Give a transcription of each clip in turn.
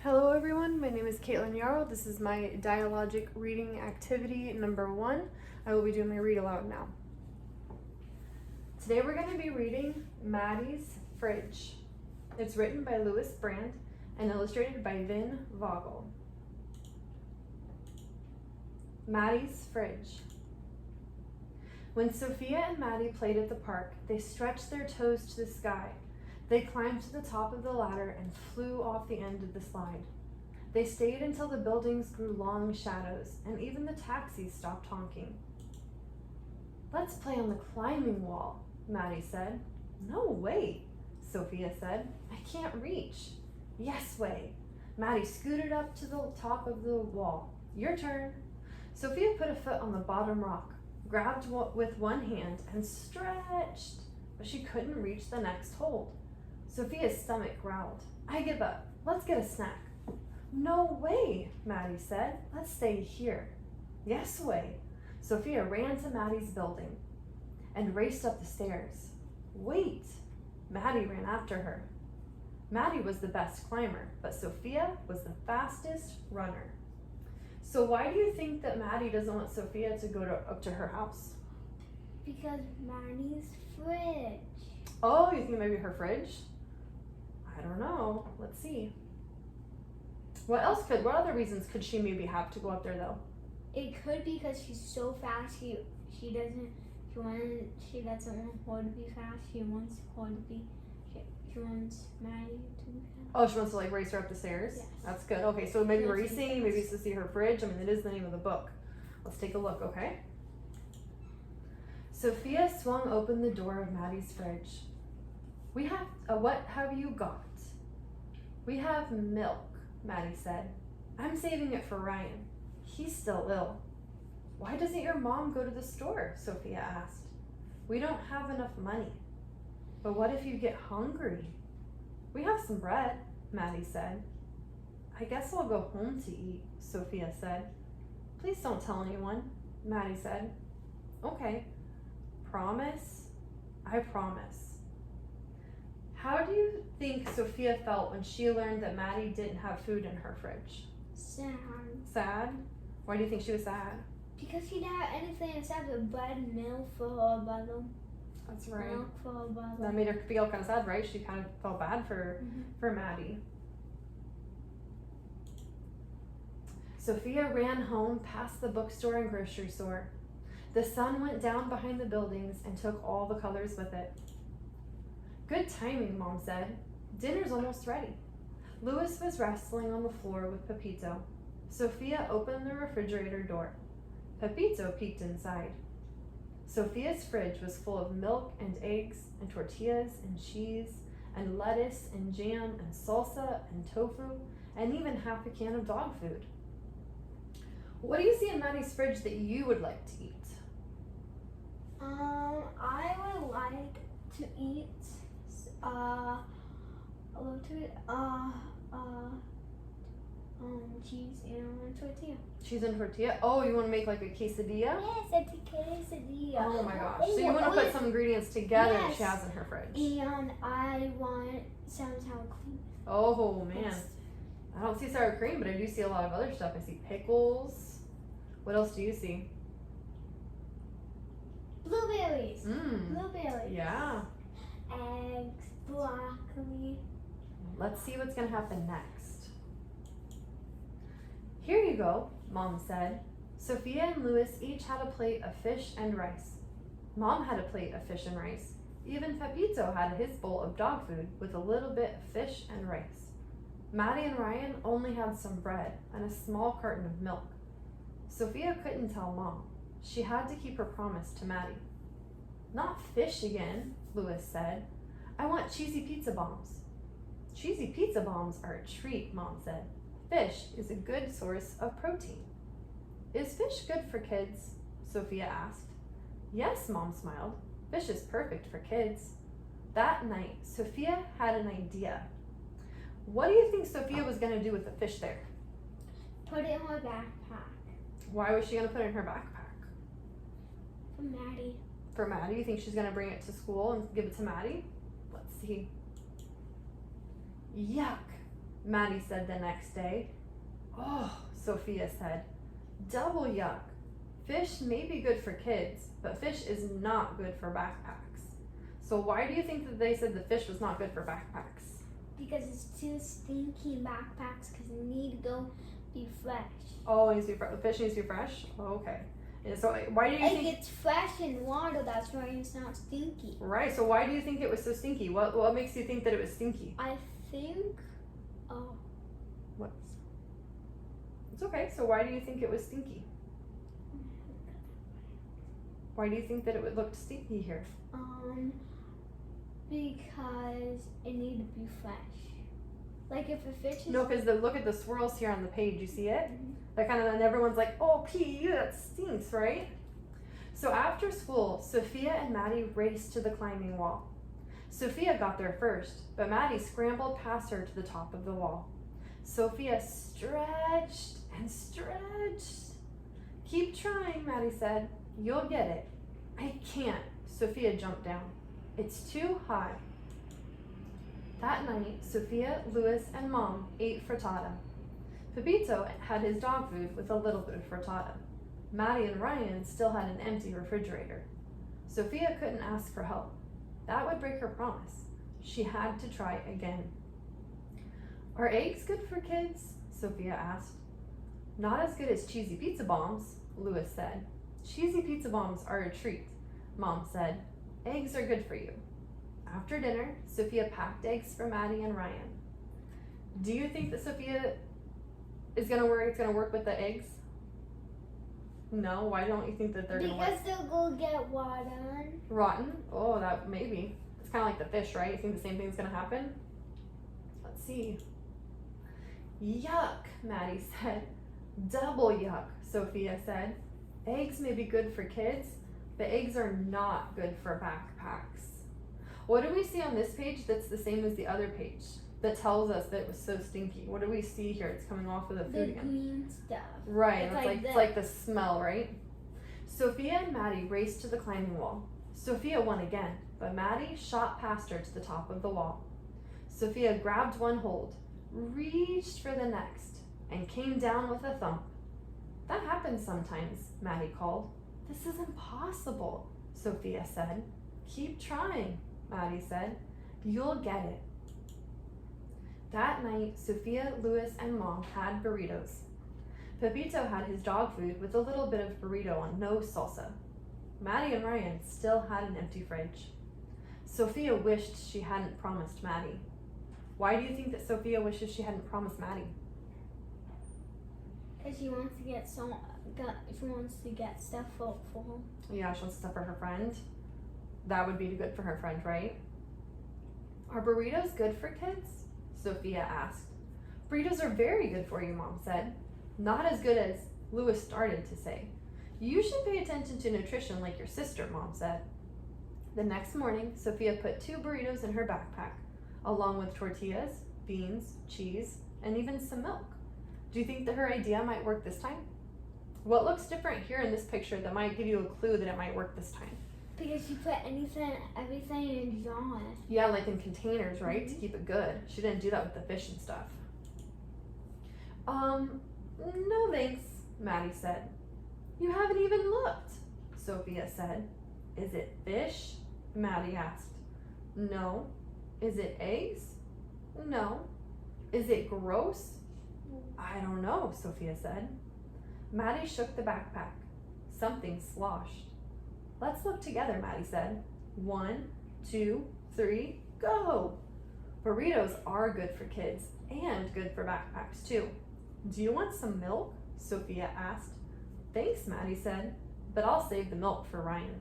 Hello everyone, my name is Caitlin Yarrow. This is my Dialogic reading activity number 1. I will be doing my read aloud now. Today we're going to be reading Maddie's Fridge. It's written by Louis Brand and illustrated by Vin Vogel. Maddie's Fridge. When Sophia and Maddie played at the park, they stretched their toes to the sky. They climbed to the top of the ladder and flew off the end of the slide. They stayed until the buildings grew long shadows, and even the taxis stopped honking. "Let's play on the climbing wall," Maddie said. "No way," Sophia said. "I can't reach." "Yes way." Maddie scooted up to the top of the wall. "Your turn." Sophia put a foot on the bottom rock, grabbed with one hand, and stretched, but she couldn't reach the next hold. Sophia's stomach growled. "I give up. Let's get a snack." "No way," Maddie said. "Let's stay here." "Yes way." Sophia ran to Maddie's building and raced up the stairs. "Wait." Maddie ran after her. Maddie was the best climber, but Sophia was the fastest runner. So why do you think that Maddie doesn't want Sophia to go up to her house? Because Maddie's fridge. Oh, you think maybe her fridge? I don't know. Let's see. What other reasons could she maybe have to go up there though? It could be because she's so fast. She doesn't want her to be fast. She wants Maddie to be fast. Oh, she wants to like race her up the stairs? Yes. That's good. Okay, so maybe She wants to be racing, maybe it's to see her fridge. I mean, it is the name of the book. Let's take a look, okay? Sophia swung open the door of Maddie's fridge. What have you got?" "We have milk," Maddie said. "I'm saving it for Ryan. He's still ill." "Why doesn't your mom go to the store?" Sophia asked. "We don't have enough money." "But what if you get hungry?" "We have some bread," Maddie said. "I guess I'll go home to eat," Sophia said. "Please don't tell anyone," Maddie said. "Okay. Promise?" "I promise." How do you think Sophia felt when she learned that Maddie didn't have food in her fridge? Sad. Sad? Why do you think she was sad? Because she didn't have anything except a bread and milk for her bottle. That's right. Milk for her bottle. That made her feel kind of sad, right? She kind of felt bad for Maddie. Sophia ran home past the bookstore and grocery store. The sun went down behind the buildings and took all the colors with it. "Good timing," Mom said. "Dinner's almost ready." Louis was wrestling on the floor with Pepito. Sophia opened the refrigerator door. Pepito peeked inside. Sophia's fridge was full of milk and eggs and tortillas and cheese and lettuce and jam and salsa and tofu and even half a can of dog food. What do you see in Maddie's fridge that you would like to eat? I would like to eat cheese and tortilla. Cheese and tortilla? Oh, you want to make like a quesadilla? Yes, it's a quesadilla. Oh my gosh. So you want to put some ingredients together that she has in her fridge. And I want some sour cream. Oh man. Yes. I don't see sour cream, but I do see a lot of other stuff. I see pickles. What else do you see? Blueberries. Blueberries. Yeah. Eggs, broccoli. Let's see what's going to happen next. "Here you go," Mom said. Sophia and Louis each had a plate of fish and rice. Mom had a plate of fish and rice. Even Pepito had his bowl of dog food with a little bit of fish and rice. Maddie and Ryan only had some bread and a small carton of milk. Sophia couldn't tell Mom. She had to keep her promise to Maddie. "Not fish again," Louis said. "I want cheesy pizza bombs." "Cheesy pizza bombs are a treat," Mom said. "Fish is a good source of protein." "Is fish good for kids?" Sophia asked. "Yes," Mom smiled. "Fish is perfect for kids." That night, Sophia had an idea. What do you think Sophia was going to do with the fish there? Put it in her backpack. Why was she going to put it in her backpack? For Maddie. For Maddie? You think she's going to bring it to school and give it to Maddie? Let's see. Yuck. Maddie said the next day. Oh, Sophia said, double yuck. Fish may be good for kids, but fish is not good for backpacks. So why do you think that they said the fish was not good for backpacks? Because it's too stinky in backpacks because they need to go be fresh. Oh, it needs to be the fish needs to be fresh? Oh, okay. And so why do you think... it's fresh in water, that's why it's not stinky. Right, so why do you think it was so stinky? What makes you think that it was stinky? I think... Oh. What? It's okay, so why do you think it was stinky? Why do you think that it would look stinky here? Because it needed to be fresh. Like if a fish is... No, because look at the swirls here on the page. You see it? Mhm. That kind of, and everyone's like, oh, pee, that stinks, right? So after school, Sophia and Maddie raced to the climbing wall. Sophia got there first, but Maddie scrambled past her to the top of the wall. Sophia stretched and stretched. Keep trying, Maddie said. You'll get it. I can't. Sophia jumped down. It's too high. That night, Sophia, Louis, and Mom ate frittata. Pepito had his dog food with a little bit of frittata. Maddie and Ryan still had an empty refrigerator. Sophia couldn't ask for help. That would break her promise. She had to try again. Are eggs good for kids? Sophia asked. Not as good as cheesy pizza bombs, Louis said. Cheesy pizza bombs are a treat, Mom said. Eggs are good for you. After dinner, Sophia packed eggs for Maddie and Ryan. Do you think that Sophia is gonna work? It's gonna work with the eggs? No. Why don't you think that they're gonna work? Because they'll go get rotten. Rotten? Oh, that maybe. It's kind of like the fish, right? You think the same thing's gonna happen? Let's see. Yuck, Maddie said. Double yuck, Sophia said. Eggs may be good for kids, but eggs are not good for backpacks. What do we see on this page that's the same as the other page that tells us that it was so stinky? What do we see here? It's coming off of the food The again. green stuff. Right, It's it's like the smell, right? Sophia and Maddie raced to the climbing wall. Sophia won again, but Maddie shot past her to the top of the wall. Sophia grabbed one hold, reached for the next, and came down with a thump. That happens sometimes, Maddie called. This is impossible, Sophia said. Keep trying, Maddie said. You'll get it. That night, Sophia, Louis, and Mom had burritos. Pepito had his dog food with a little bit of burrito and no salsa. Maddie and Ryan still had an empty fridge. Sophia wished she hadn't promised Maddie. Why do you think that Sophia wishes she hadn't promised Maddie? Because she wants to get stuff for her. Yeah, she wants stuff for her friend. That would be good for her friend, right? Are burritos good for kids? Sophia asked. Burritos are very good for you, Mom said. Not as good as Louis started to say. You should pay attention to nutrition like your sister, Mom said. The next morning, Sophia put 2 burritos in her backpack, along with tortillas, beans, cheese, and even some milk. Do you think that her idea might work this time? What looks different here in this picture that might give you a clue that it might work this time? Because she put everything in a jar. Yeah, like in containers, right? Mm-hmm. To keep it good. She didn't do that with the fish and stuff. No thanks, Maddie said. You haven't even looked, Sophia said. Is it fish? Maddie asked. No. Is it eggs? No. Is it gross? I don't know, Sophia said. Maddie shook the backpack. Something sloshed. Let's look together, Maddie said. 1, 2, 3, go! Burritos are good for kids and good for backpacks too. Do you want some milk? Sophia asked. Thanks, Maddie said, but I'll save the milk for Ryan.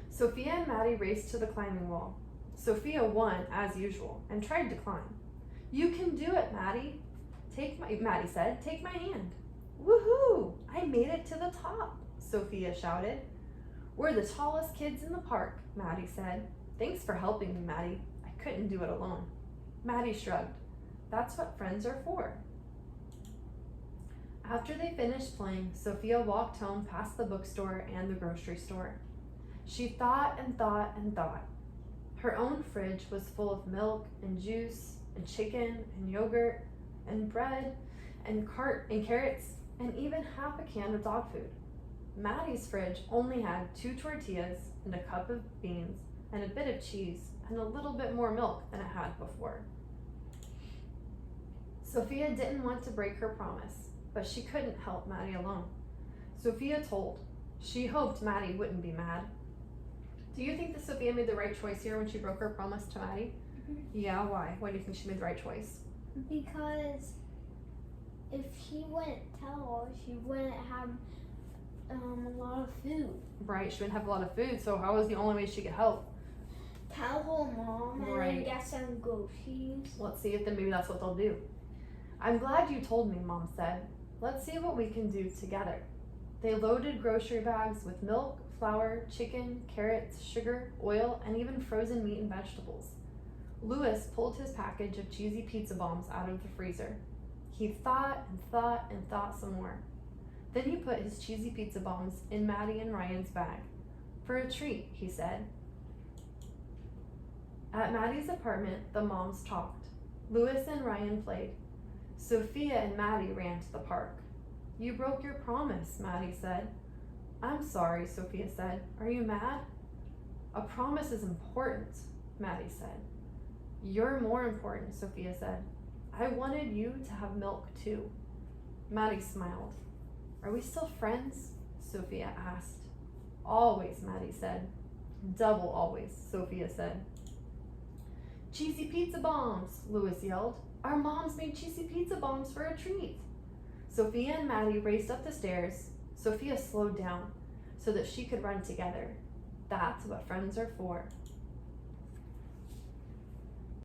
Sophia and Maddie raced to the climbing wall. Sophia won as usual and tried to climb. You can do it, Maddie. Maddie said, take my hand. Woohoo! I made it to the top, Sophia shouted. We're the tallest kids in the park, Maddie said. Thanks for helping me, Maddie. I couldn't do it alone. Maddie shrugged. That's what friends are for. After they finished playing, Sophia walked home past the bookstore and the grocery store. She thought and thought and thought. Her own fridge was full of milk and juice and chicken and yogurt and bread and carrots and even half a can of dog food. Maddie's fridge only had 2 tortillas and a cup of beans and a bit of cheese and a little bit more milk than it had before. Sophia didn't want to break her promise, but she couldn't help Maddie alone. Sophia told. She hoped Maddie wouldn't be mad. Do you think that Sophia made the right choice here when she broke her promise to Maddie? Mhm. Yeah, why? Why do you think she made the right choice? Because if she wouldn't tell, she wouldn't have a lot of food. Right, she wouldn't have a lot of food, so how was the only way she could help? Tell her mom and Right. then get some groceries. Let's see if then maybe that's what they'll do. I'm glad you told me, Mom said. Let's see what we can do together. They loaded grocery bags with milk, flour, chicken, carrots, sugar, oil, and even frozen meat and vegetables. Louis pulled his package of cheesy pizza bombs out of the freezer. He thought and thought and thought some more. Then he put his cheesy pizza bombs in Maddie and Ryan's bag. For a treat, he said. At Maddie's apartment, the moms talked. Louis and Ryan played. Sophia and Maddie ran to the park. You broke your promise, Maddie said. I'm sorry, Sophia said. Are you mad? A promise is important, Maddie said. You're more important, Sophia said. I wanted you to have milk too. Maddie smiled. Are we still friends? Sophia asked. Always, Maddie said. Double always, Sophia said. Cheesy pizza bombs, Louis yelled. Our moms made cheesy pizza bombs for a treat. Sophia and Maddie raced up the stairs. Sophia slowed down so that she could run together. That's what friends are for.